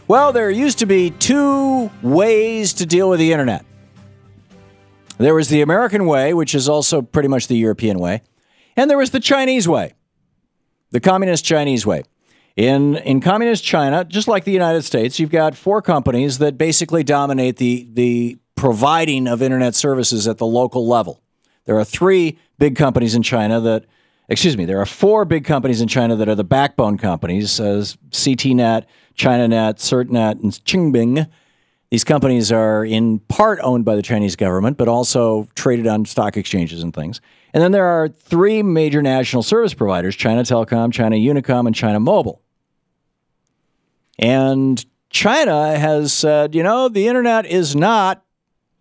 Well, there used to be two ways to deal with the internet. There was the American way, which is also pretty much the European way, and there was the Chinese way, the communist Chinese way. In communist China, just like the United States, you've got four companies that basically dominate the providing of internet services at the local level. There are three big companies in China that, there are four big companies in China that are the backbone companies, CTNet, ChinaNet, CertNet, and Qingbing. These companies are in part owned by the Chinese government, but also traded on stock exchanges and things. And then there are three major national service providers, China Telecom, China Unicom, and China Mobile. And China has said, the internet is not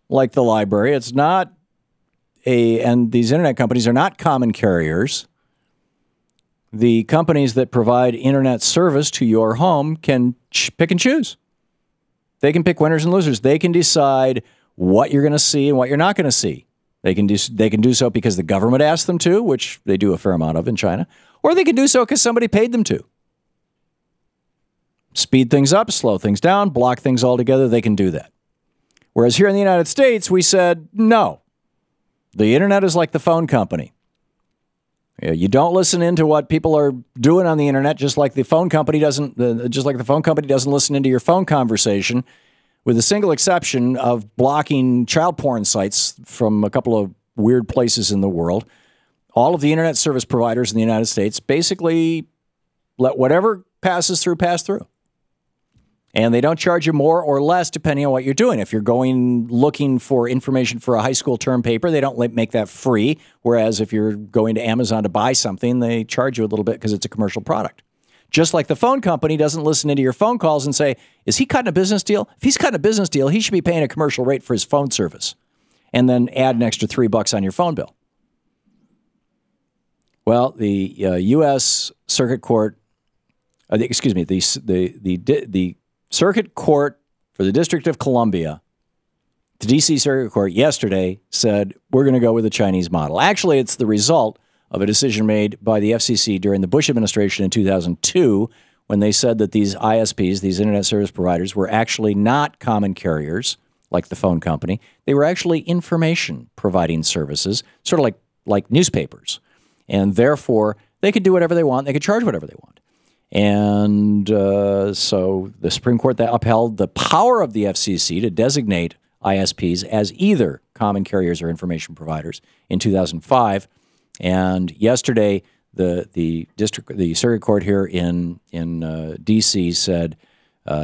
like the library. It's not and these internet companies are not common carriers. The companies that provide internet service to your home can pick and choose. They can pick winners and losers. They can decide what you're going to see and what you're not going to see. They can do so because the government asked them to, which they do a fair amount of in China, or they can do so because somebody paid them to. Speed things up, slow things down, block things altogether. They can do that. Whereas here in the United States, we said, no, the internet is like the phone company. You don't listen into what people are doing on the internet, just like the phone company doesn't listen into your phone conversation, with a single exception of blocking child porn sites from a couple of weird places in the world. All of the internet service providers in the United States basically let whatever passes through pass through. And they don't charge you more or less depending on what you're doing. If you're going looking for information for a high school term paper, they don't make that free. Whereas if you're going to Amazon to buy something, they charge you a little bit because it's a commercial product. Just like the phone company doesn't listen into your phone calls and say, is he cutting a business deal? If he's cutting a business deal, he should be paying a commercial rate for his phone service and then add an extra $3 on your phone bill. Well, the U.S. Circuit Court, the Circuit Court for the District of Columbia, the D.C. Circuit Court yesterday said, we're going to go with the Chinese model. Actually, it's the result of a decision made by the FCC during the Bush administration in 2002 when they said that these ISPs, these internet service providers, were actually not common carriers like the phone company. They were actually information providing services, sort of like newspapers. And therefore, they could do whatever they want. They could charge whatever they want. And so the Supreme Court upheld the power of the FCC to designate ISPs as either common carriers or information providers in 2005. And yesterday, the Circuit Court here in D.C. said,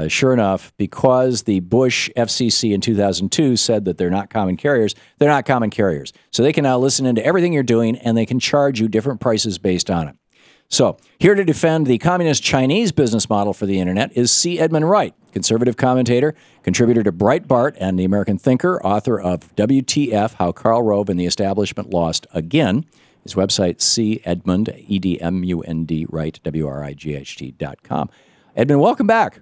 sure enough, because the Bush FCC in 2002 said that they're not common carriers, they're not common carriers. So they can now listen into everything you're doing, and they can charge you different prices based on it. So, here to defend the communist Chinese business model for the internet is C. Edmund Wright, conservative commentator, contributor to Breitbart and The American Thinker, author of WTF, How Karl Rove and the Establishment Lost Again. His website, Edmund, E-D-M-U-N-D, Wright, W-R-I-G-H-T.com. Edmund, welcome back.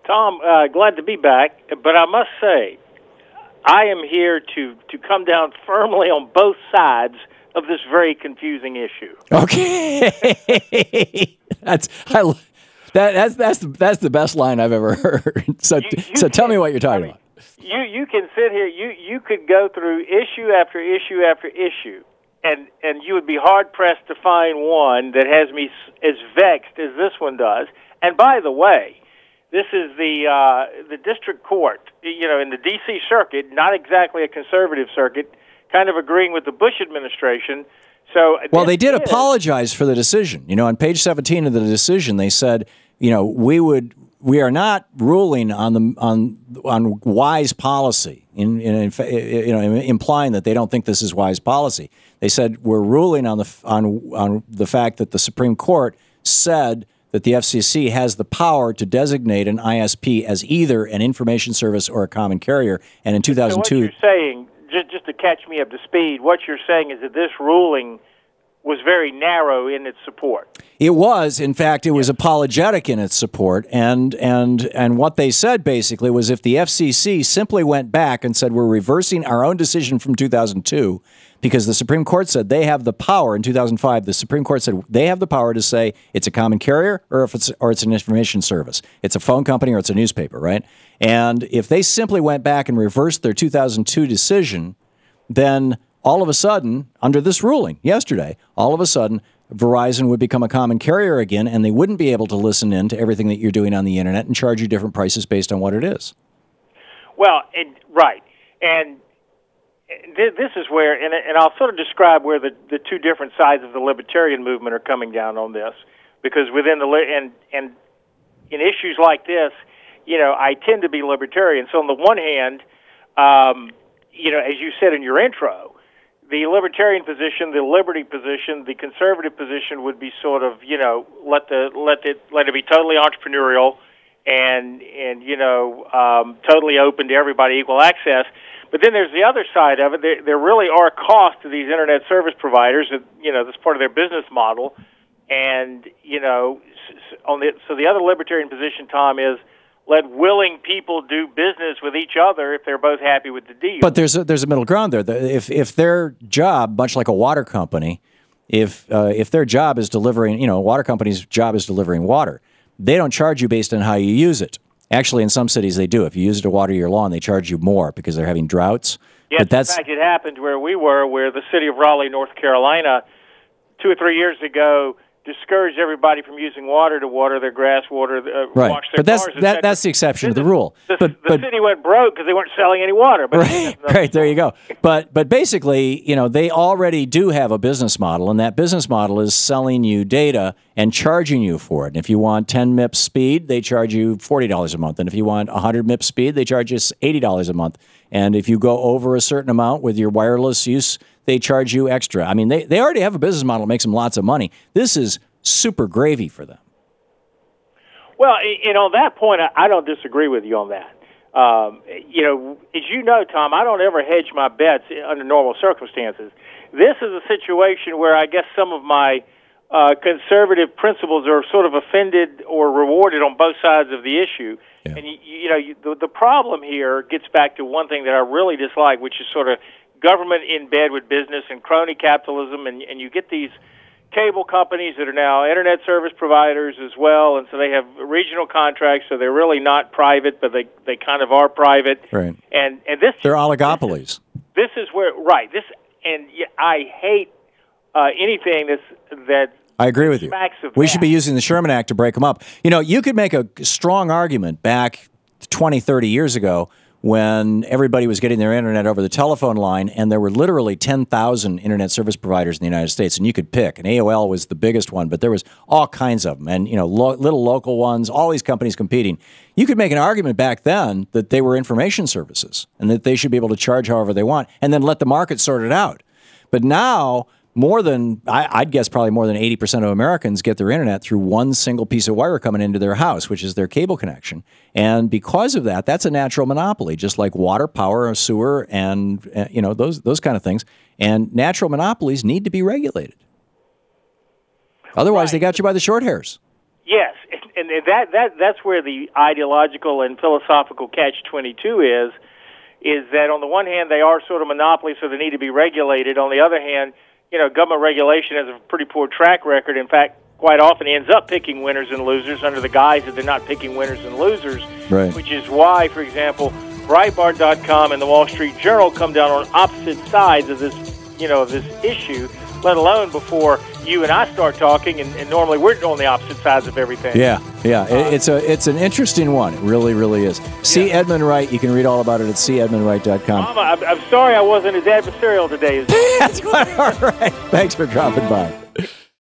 Tom, glad to be back, but I must say, I am here to come down firmly on both sides of this very confusing issue. Okay, that's the best line I've ever heard. So tell me what you're talking about. You can sit here. You could go through issue after issue after issue, and you would be hard pressed to find one that has me as vexed as this one does. And by the way, this is the district court, in the D.C. circuit, not exactly a conservative circuit, kind of agreeing with the Bush administration. So, well, they did apologize for the decision. On page 17 of the decision, they said, we are not ruling on wise policy, implying that they don't think this is wise policy. They said we're ruling on the fact that the Supreme Court said that the FCC has the power to designate an ISP as either an information service or a common carrier. And in 2002, so what you're saying, just to catch me up to speed, what you're saying is that this ruling was very narrow in its support. It was. In fact, it was apologetic in its support. And what they said basically was if the FCC simply went back and said we're reversing our own decision from 2002, because the Supreme Court said they have the power in 2005. The Supreme Court said they have the power to say it's a common carrier or it's an information service. It's a phone company or it's a newspaper, right? And if they simply went back and reversed their 2002 decision, then all of a sudden, under this ruling yesterday, all of a sudden, Verizon would become a common carrier again, and they wouldn't be able to listen in to everything that you're doing on the internet and charge you different prices based on what it is. Well, right. And this is where, and I'll sort of describe where the two different sides of the libertarian movement are coming down on this, because within and in issues like this, I tend to be libertarian. So on the one hand, as you said in your intro, the libertarian position, the liberty position, the conservative position would be sort of, let it be totally entrepreneurial and totally open to everybody, equal access. But then there's the other side of it. There really are costs to these internet service providers. That's part of their business model. And so the other libertarian position, Tom, is let willing people do business with each other if they're both happy with the deal. But there's a middle ground there. If their job, much like a water company, if their job is delivering, a water company's job is delivering water, they don't charge you based on how you use it. Actually, in some cities they do. If you use it to water your lawn, they charge you more because they're having droughts. Yes, in fact, it happened where the city of Raleigh, North Carolina, 2 or 3 years ago, discouraged everybody from using water to water their grass, wash their cars. But that's the exception to the rule. The city went broke because they weren't selling any water. But right, there you go. But basically, they already do have a business model, and that business model is selling you data and charging you for it. And if you want 10 MIPS speed, they charge you $40 a month. And if you want 100 MIPS speed, they charge you $80 a month. And if you go over a certain amount with your wireless use, they charge you extra. I mean, they already have a business model that makes them lots of money. This is super gravy for them. Well, on that point, I don't disagree with you on that. As you know, Tom, I don't ever hedge my bets under normal circumstances. This is a situation where I guess some of my conservative principles are sort of offended or rewarded on both sides of the issue. Yeah. And, the problem here gets back to one thing that I really dislike, which is sort of government in bed with business and crony capitalism, and you get these cable companies that are now internet service providers as well, and so they have regional contracts, so they're really not private, but they kind of are private. Right. And this they're oligopolies. This is where I hate anything that I agree with you. We should be using the Sherman Act to break them up. You could make a strong argument back 20, 30 years ago when everybody was getting their internet over the telephone line, and there were literally 10,000 internet service providers in the United States, and you could pick. And AOL was the biggest one, but there was all kinds of them, and little local ones, all these companies competing. You could make an argument back then that they were information services and that they should be able to charge however they want, and then let the market sort it out. But now, I'd guess probably more than 80% of Americans get their internet through one single piece of wire coming into their house, which is their cable connection. And because of that, that's a natural monopoly, just like water, power, sewer, and those kind of things. And natural monopolies need to be regulated. Otherwise, They got you by the short hairs. Yes, and that's where the ideological and philosophical catch-22 is that on the one hand, they are sort of monopolies, so they need to be regulated. On the other hand, government regulation has a pretty poor track record. In fact, quite often ends up picking winners and losers under the guise that they're not picking winners and losers, right. Which is why, for example, Breitbart.com and the Wall Street Journal come down on opposite sides of this, this issue, let alone before you and I start talking, and normally we're on the opposite sides of everything. Yeah. It's an interesting one. It really, really is. See Edmund Wright. You can read all about it at cedmundwright.com. I'm sorry I wasn't as adversarial today. That's quite all right. Thanks for dropping by.